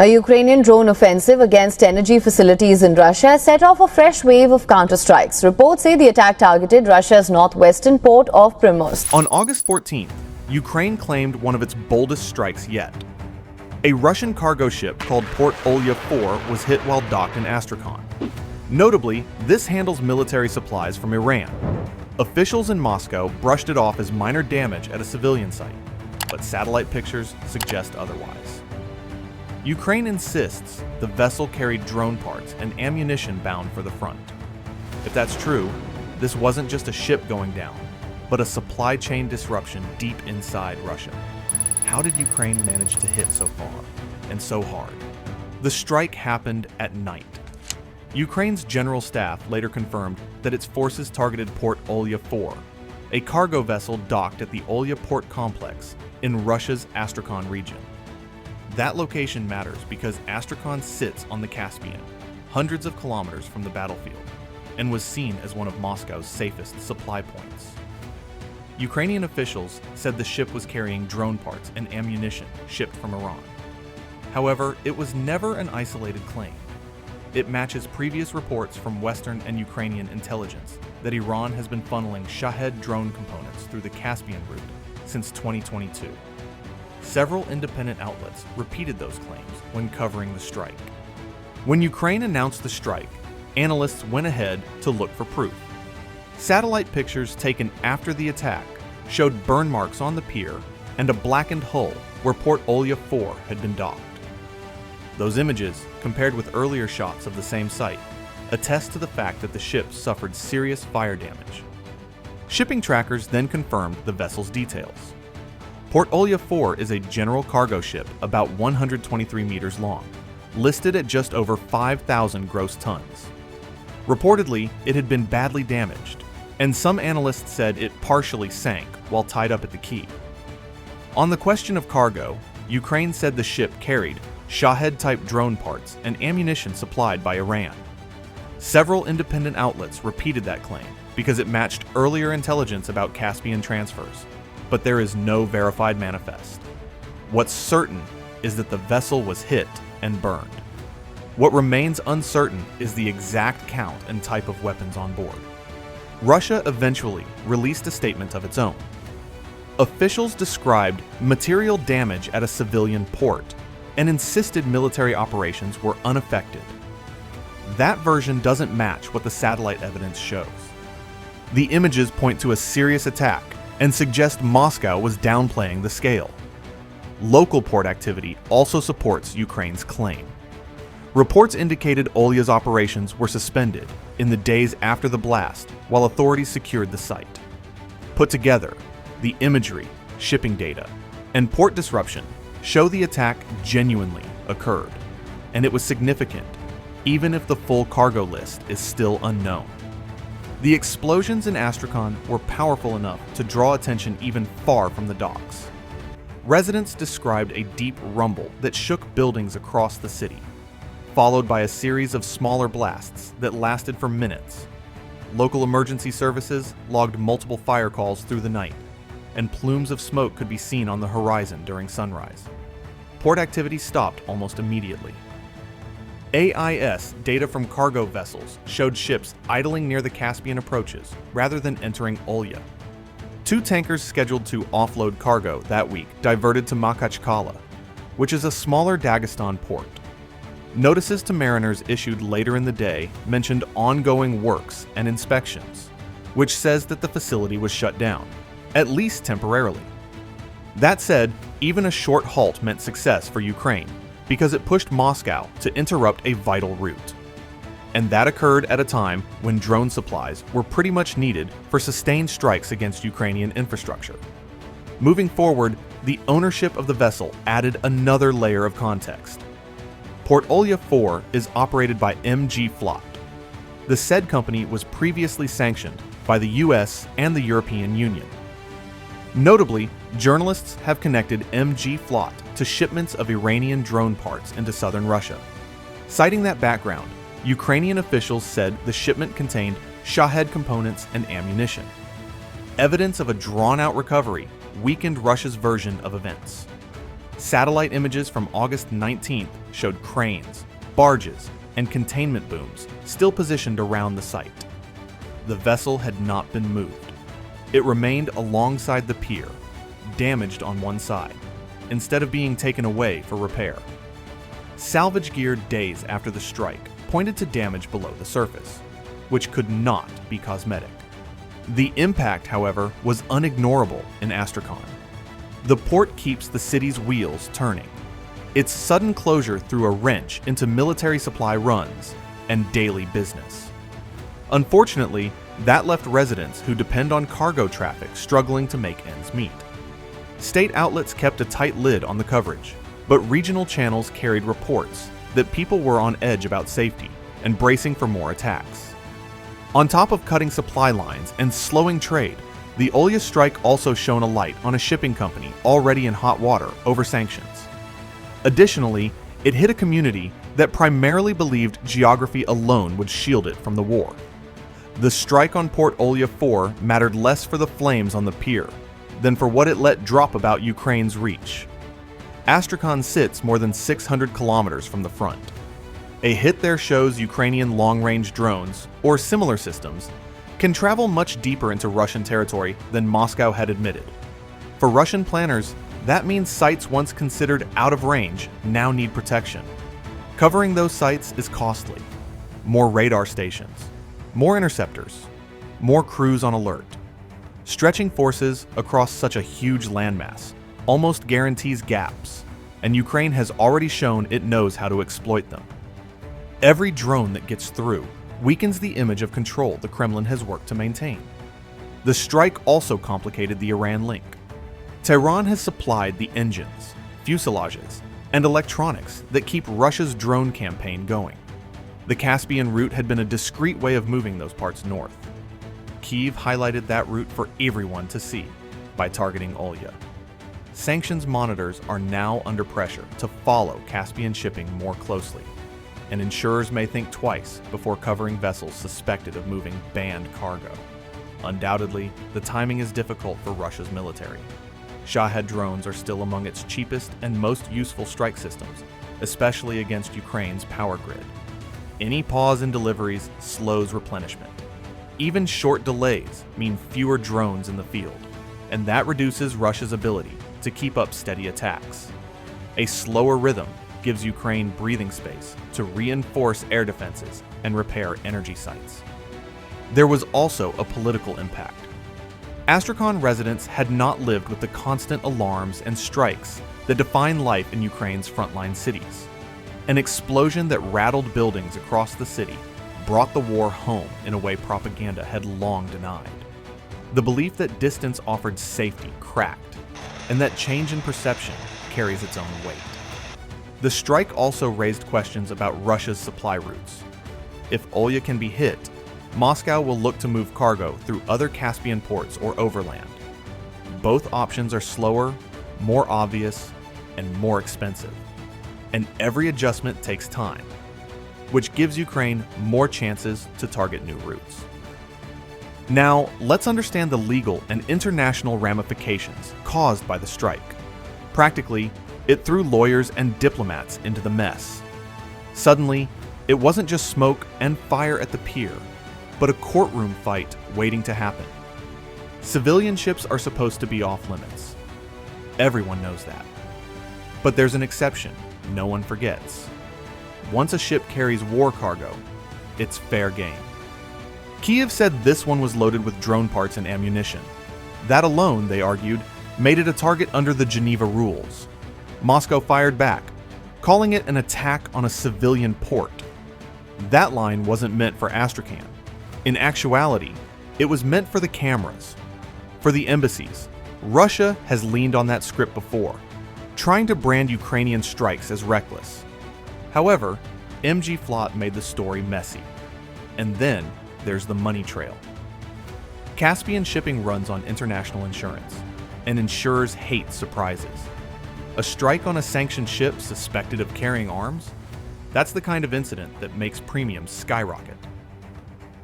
A Ukrainian drone offensive against energy facilities in Russia set off a fresh wave of counterstrikes. Reports say the attack targeted Russia's northwestern port of Primorsk. On August 14th, Ukraine claimed one of its boldest strikes yet. A Russian cargo ship called Port Olya 4 was hit while docked in Astrakhan. Notably, this handles military supplies from Iran. Officials in Moscow brushed it off as minor damage at a civilian site, but satellite pictures suggest otherwise. Ukraine insists the vessel carried drone parts and ammunition bound for the front. If that's true, this wasn't just a ship going down, but a supply chain disruption deep inside Russia. How did Ukraine manage to hit so far and so hard? The strike happened at night. Ukraine's general staff later confirmed that its forces targeted Port Olya 4, a cargo vessel docked at the Olya port complex in Russia's Astrakhan region. That location matters because Astrakhan sits on the Caspian, hundreds of kilometers from the battlefield, and was seen as one of Moscow's safest supply points. Ukrainian officials said the ship was carrying drone parts and ammunition shipped from Iran. However, it was never an isolated claim. It matches previous reports from Western and Ukrainian intelligence that Iran has been funneling Shahed drone components through the Caspian route since 2022. Several independent outlets repeated those claims when covering the strike. When Ukraine announced the strike, analysts went ahead to look for proof. Satellite pictures taken after the attack showed burn marks on the pier and a blackened hull where Port Olya 4 had been docked. Those images, compared with earlier shots of the same site, attest to the fact that the ship suffered serious fire damage. Shipping trackers then confirmed the vessel's details. Port Olya 4 is a general cargo ship about 123 meters long, listed at just over 5,000 gross tons. Reportedly, it had been badly damaged, and some analysts said it partially sank while tied up at the quay. On the question of cargo, Ukraine said the ship carried Shahed-type drone parts and ammunition supplied by Iran. Several independent outlets repeated that claim because it matched earlier intelligence about Caspian transfers, but there is no verified manifest. What's certain is that the vessel was hit and burned. What remains uncertain is the exact count and type of weapons on board. Russia eventually released a statement of its own. Officials described material damage at a civilian port and insisted military operations were unaffected. That version doesn't match what the satellite evidence shows. The images point to a serious attack and suggest Moscow was downplaying the scale. Local port activity also supports Ukraine's claim. Reports indicated Olya's operations were suspended in the days after the blast while authorities secured the site. Put together, the imagery, shipping data, and port disruption show the attack genuinely occurred, and it was significant, even if the full cargo list is still unknown. The explosions in Astrakhan were powerful enough to draw attention even far from the docks. Residents described a deep rumble that shook buildings across the city, followed by a series of smaller blasts that lasted for minutes. Local emergency services logged multiple fire calls through the night, and plumes of smoke could be seen on the horizon during sunrise. Port activity stopped almost immediately. AIS data from cargo vessels showed ships idling near the Caspian approaches rather than entering Olya. 2 tankers scheduled to offload cargo that week diverted to Makhachkala, which is a smaller Dagestan port. Notices to mariners issued later in the day mentioned ongoing works and inspections, which says that the facility was shut down, at least temporarily. That said, even a short halt meant success for Ukraine because it pushed Moscow to interrupt a vital route. And that occurred at a time when drone supplies were pretty much needed for sustained strikes against Ukrainian infrastructure. Moving forward, the ownership of the vessel added another layer of context. Port Olya 4 is operated by MG Flot. The said company was previously sanctioned by the US and the European Union. Notably, journalists have connected MG Flot to shipments of Iranian drone parts into southern Russia. Citing that background, Ukrainian officials said the shipment contained Shahed components and ammunition. Evidence of a drawn-out recovery weakened Russia's version of events. Satellite images from August 19th showed cranes, barges, and containment booms still positioned around the site. The vessel had not been moved. It remained alongside the pier, damaged on one side, instead of being taken away for repair. Salvage gear days after the strike pointed to damage below the surface, which could not be cosmetic. The impact, however, was unignorable in Astrakhan. The port keeps the city's wheels turning. Its sudden closure threw a wrench into military supply runs and daily business. Unfortunately, that left residents who depend on cargo traffic struggling to make ends meet. State outlets kept a tight lid on the coverage, but regional channels carried reports that people were on edge about safety and bracing for more attacks. On top of cutting supply lines and slowing trade, the Olya strike also shone a light on a shipping company already in hot water over sanctions. Additionally, it hit a community that primarily believed geography alone would shield it from the war. The strike on Port Olya 4 mattered less for the flames on the pier than for what it let drop about Ukraine's reach. Astrakhan sits more than 600 kilometers from the front. A hit there shows Ukrainian long-range drones, or similar systems, can travel much deeper into Russian territory than Moscow had admitted. For Russian planners, that means sites once considered out of range now need protection. Covering those sites is costly. More radar stations, more interceptors, more crews on alert. Stretching forces across such a huge landmass almost guarantees gaps, and Ukraine has already shown it knows how to exploit them. Every drone that gets through weakens the image of control the Kremlin has worked to maintain. The strike also complicated the Iran link. Tehran has supplied the engines, fuselages, and electronics that keep Russia's drone campaign going. The Caspian route had been a discreet way of moving those parts north. Kyiv highlighted that route for everyone to see by targeting Olya. Sanctions monitors are now under pressure to follow Caspian shipping more closely, and insurers may think twice before covering vessels suspected of moving banned cargo. Undoubtedly, the timing is difficult for Russia's military. Shahed drones are still among its cheapest and most useful strike systems, especially against Ukraine's power grid. Any pause in deliveries slows replenishment. Even short delays mean fewer drones in the field, and that reduces Russia's ability to keep up steady attacks. A slower rhythm gives Ukraine breathing space to reinforce air defenses and repair energy sites. There was also a political impact. Astrakhan residents had not lived with the constant alarms and strikes that define life in Ukraine's frontline cities. An explosion that rattled buildings across the city brought the war home in a way propaganda had long denied. The belief that distance offered safety cracked, and that change in perception carries its own weight. The strike also raised questions about Russia's supply routes. If Olya can be hit, Moscow will look to move cargo through other Caspian ports or overland. Both options are slower, more obvious, and more expensive. And every adjustment takes time, which gives Ukraine more chances to target new routes. Now, let's understand the legal and international ramifications caused by the strike. Practically, it threw lawyers and diplomats into the mess. Suddenly, it wasn't just smoke and fire at the pier, but a courtroom fight waiting to happen. Civilian ships are supposed to be off limits. Everyone knows that. But there's an exception no one forgets. Once a ship carries war cargo, it's fair game. Kyiv said this one was loaded with drone parts and ammunition. That alone, they argued, made it a target under the Geneva rules. Moscow fired back, calling it an attack on a civilian port. That line wasn't meant for Astrakhan. In actuality, it was meant for the cameras, for the embassies. Russia has leaned on that script before, trying to brand Ukrainian strikes as reckless. However, MG Flot made the story messy. And then there's the money trail. Caspian shipping runs on international insurance, and insurers hate surprises. A strike on a sanctioned ship suspected of carrying arms? That's the kind of incident that makes premiums skyrocket.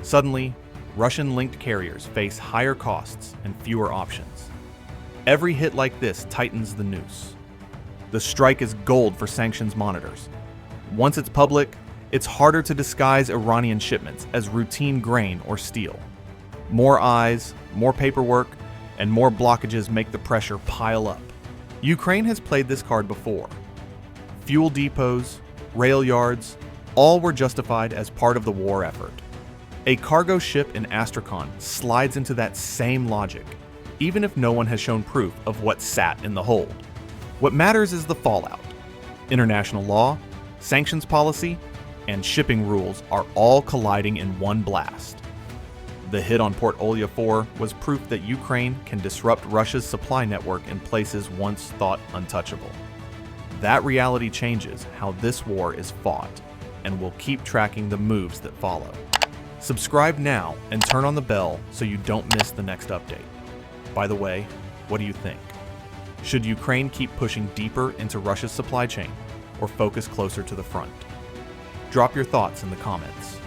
Suddenly, Russian-linked carriers face higher costs and fewer options. Every hit like this tightens the noose. The strike is gold for sanctions monitors. Once it's public, it's harder to disguise Iranian shipments as routine grain or steel. More eyes, more paperwork, and more blockages make the pressure pile up. Ukraine has played this card before. Fuel depots, rail yards, all were justified as part of the war effort. A cargo ship in Astrakhan slides into that same logic, even if no one has shown proof of what sat in the hold. What matters is the fallout. International law, sanctions policy, and shipping rules are all colliding in one blast. The hit on Port Olya 4 was proof that Ukraine can disrupt Russia's supply network in places once thought untouchable. That reality changes how this war is fought, and we'll keep tracking the moves that follow. Subscribe now and turn on the bell so you don't miss the next update. By the way, what do you think? Should Ukraine keep pushing deeper into Russia's supply chain or focus closer to the front? Drop your thoughts in the comments.